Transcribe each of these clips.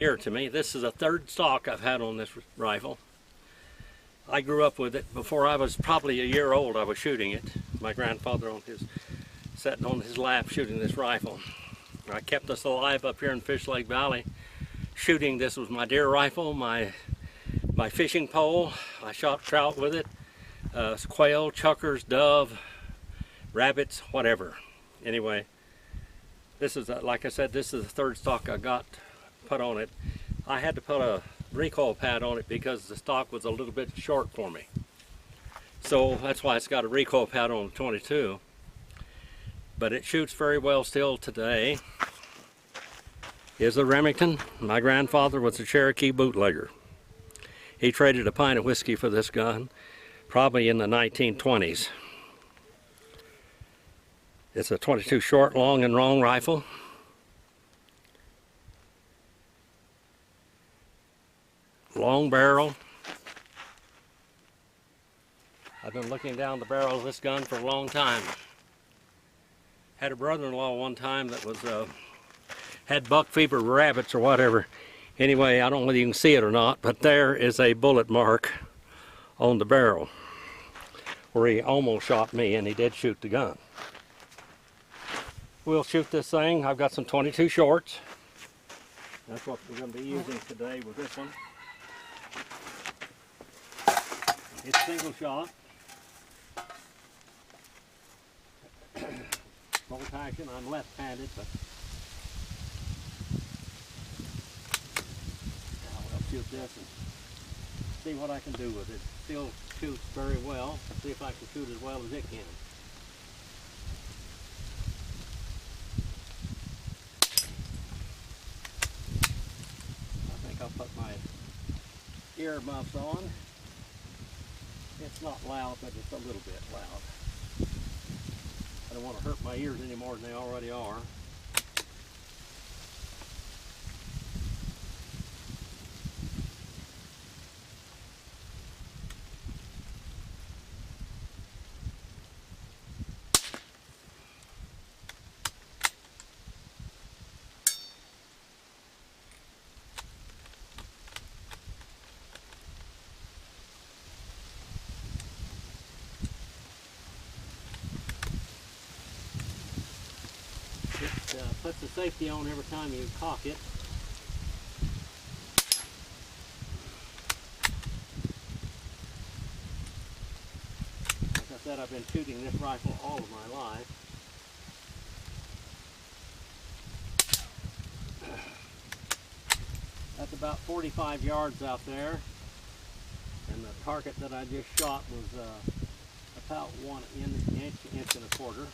Here to me. This is the third stock I've had on this rifle. I grew up with it. Before I was probably a year old, I was shooting it. My grandfather sitting on his lap shooting this rifle. I kept us alive up here in Fish Lake Valley shooting. This was my deer rifle, my fishing pole. I shot trout with it, quail, chuckers, dove, rabbits, whatever. Anyway, this is, like I said, this is the third stock I got put on it. I had to put a recoil pad on it because the stock was a little bit short for me. So that's why it's got a recoil pad on the 22. But it shoots very well still today. Here's a Remington. My grandfather was a Cherokee bootlegger. He traded a pint of whiskey for this gun, probably in the 1920s. It's a 22 short, long, and wrong rifle. Long barrel. I've been looking down the barrel of this gun for a long time. Had a brother-in-law one time that was had buck fever rabbits or whatever. Anyway, I don't know whether you can see it or not, but there is a bullet mark on the barrel where he almost shot me, and he did shoot the gun. We'll shoot this thing. I've got some 22 shorts. That's what we're going to be using today with this one. It's single shot. Bolt action. I'm left-handed, but I'll shoot this and see what I can do with it. Still shoots very well. Let's see if I can shoot as well as it can. I think I'll put my earmuffs on. It's not loud, but it's a little bit loud. I don't want to hurt my ears any more than they already are. It puts the safety on every time you cock it. Like I said, I've been shooting this rifle all of my life. That's about 45 yards out there, and the target that I just shot was about 1 inch and a quarter.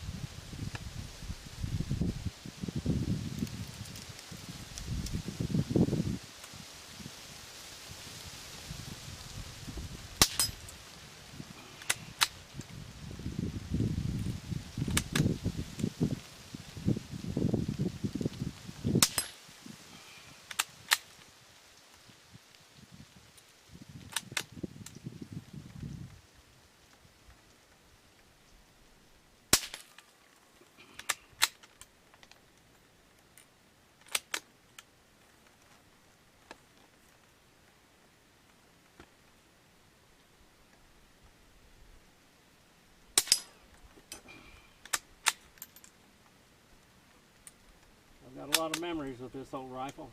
I've got a lot of memories with this old rifle.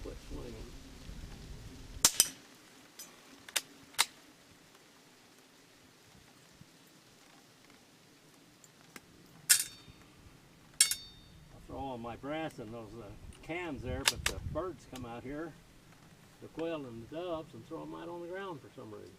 Quit swinging. I'll throw all my brass in those cans there, but the birds come out here, the quail and the doves, and throw them out on the ground for some reason.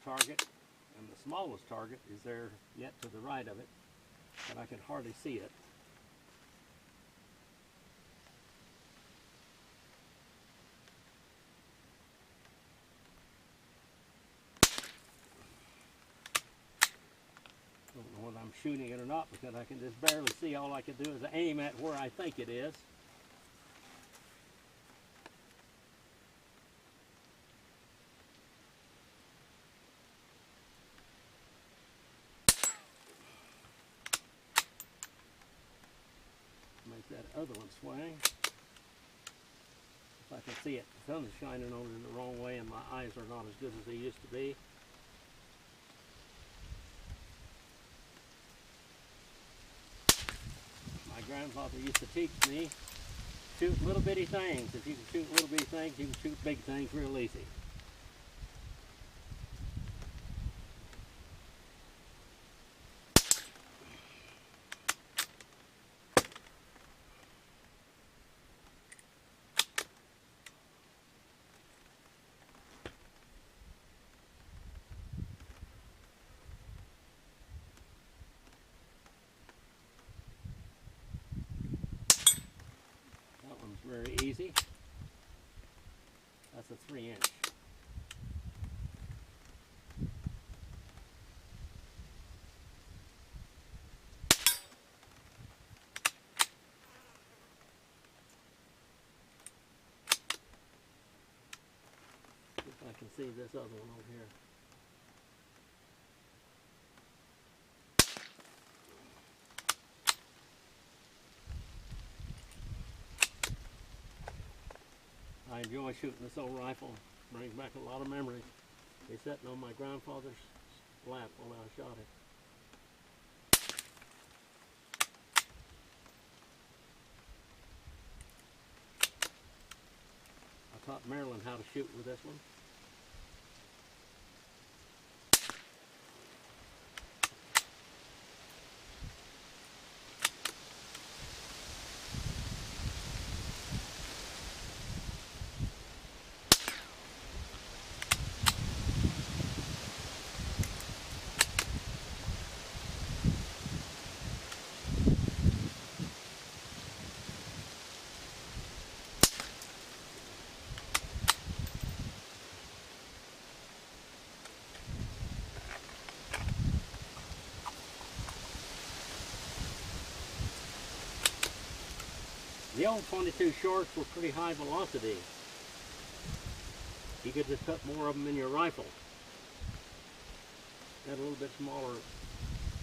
target, and the smallest target is there yet to the right of it, but I can hardly see it. Don't know whether I'm shooting it or not because I can just barely see. All I can do is aim at where I think it is. Make that other one swing. If I can see it, the sun is shining on it in the wrong way and my eyes are not as good as they used to be. My grandfather used to teach me, shoot little bitty things. If you can shoot little bitty things, you can shoot big things real easy. That one's very easy. That's a 3-inch. If I can see this other one over here. I enjoy shooting this old rifle. Brings back a lot of memories. They sitting on my grandfather's lap while I shot it. I taught Marilyn how to shoot with this one. The old 22 shorts were pretty high velocity. You could just put more of them in your rifle. Got a little bit smaller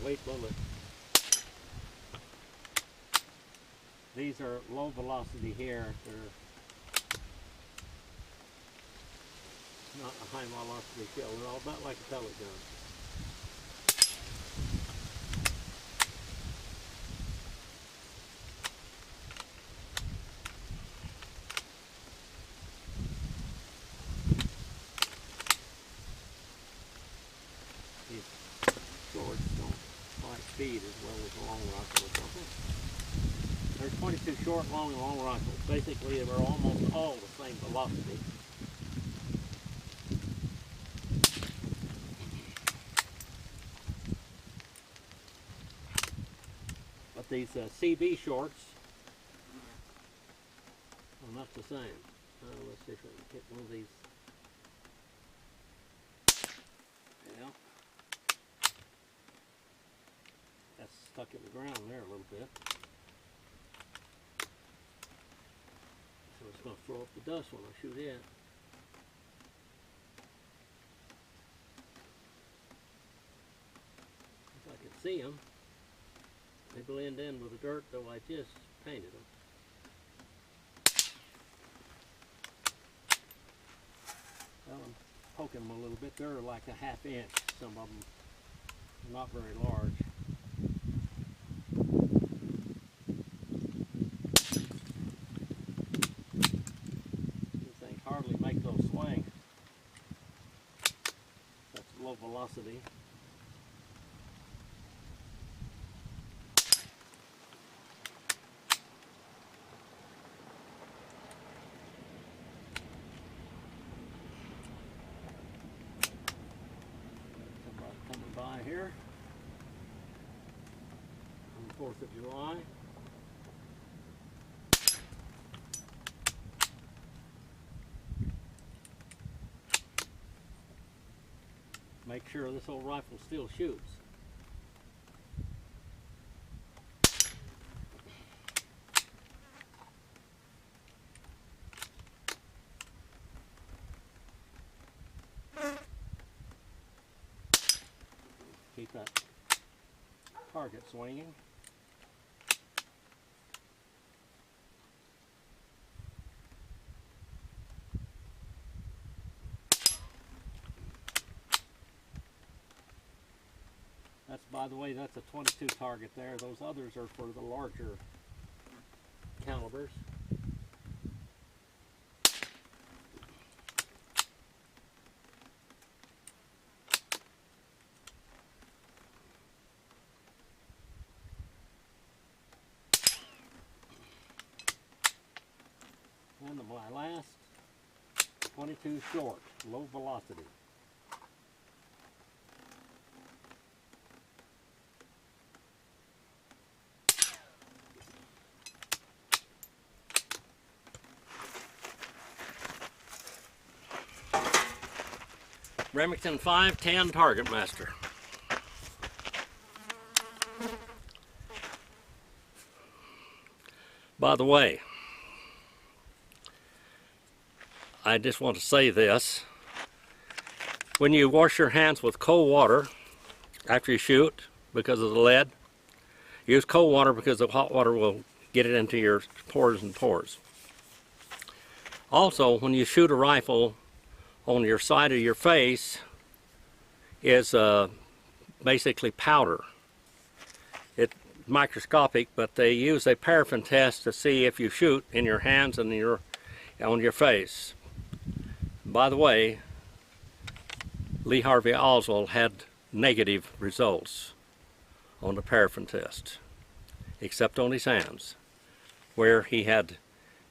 weight bullet. These are low velocity here. They're not a high velocity shell. They're all about like a pellet gun. Shorts don't quite speed as well as a long rifle or something. There's 22 short, long, and long rifles. Basically, they're almost all the same velocity. But these CB shorts are not the same. Let's see if we can get one of these. Yeah. That's stuck in the ground there a little bit. So it's going to throw up the dust when I shoot it. If I can see them, they blend in with the dirt, though I just painted them. Well, I'm poking them a little bit. They're like a 1/2 inch. Some of them not very large. These things hardly make those swings. That's low velocity. here on the 4th of July. Make sure this old rifle still shoots. Keep that target swinging. That's, by the way, that's a 22 target there. Those others are for the larger calibers. And my last 22 short, low velocity. Remington 510 Targetmaster. By the way, I just want to say this. When you wash your hands with cold water after you shoot because of the lead, use cold water because the hot water will get it into your pores and pores. Also, when you shoot a rifle, on your side of your face is basically powder. It's microscopic, but they use a paraffin test to see if you shoot in your hands and on your face. By the way, Lee Harvey Oswald had negative results on the paraffin test, except on his hands, where he had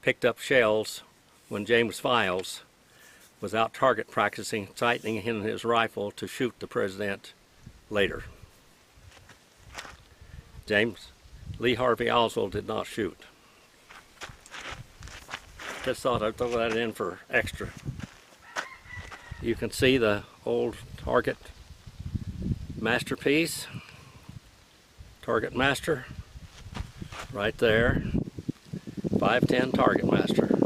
picked up shells when James Files was out target practicing, tightening in his rifle to shoot the president later. James Lee Harvey Oswald did not shoot. Just thought I'd throw that in for extra. You can see the old Target masterpiece, Targetmaster, right there, 510 Targetmaster.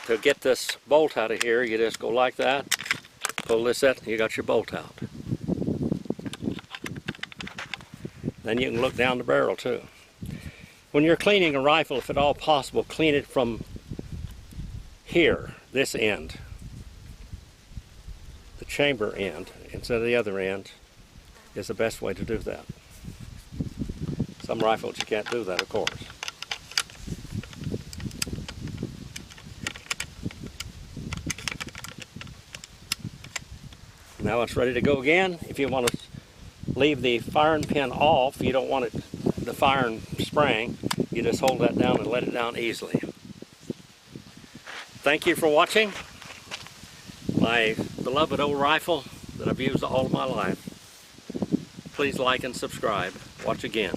To get this bolt out of here, you just go like that, pull this out, and you got your bolt out. Then you can look down the barrel too. When you're cleaning a rifle, if at all possible, clean it from here, this end, the chamber end, instead of the other end, is the best way to do that. Some rifles you can't do that, of course. Now it's ready to go again. If you want to leave the firing pin off, you don't want it, the firing spring, you just hold that down and let it down easily. Thank you for watching my beloved old rifle that I've used all of my life. Please like and subscribe. Watch again.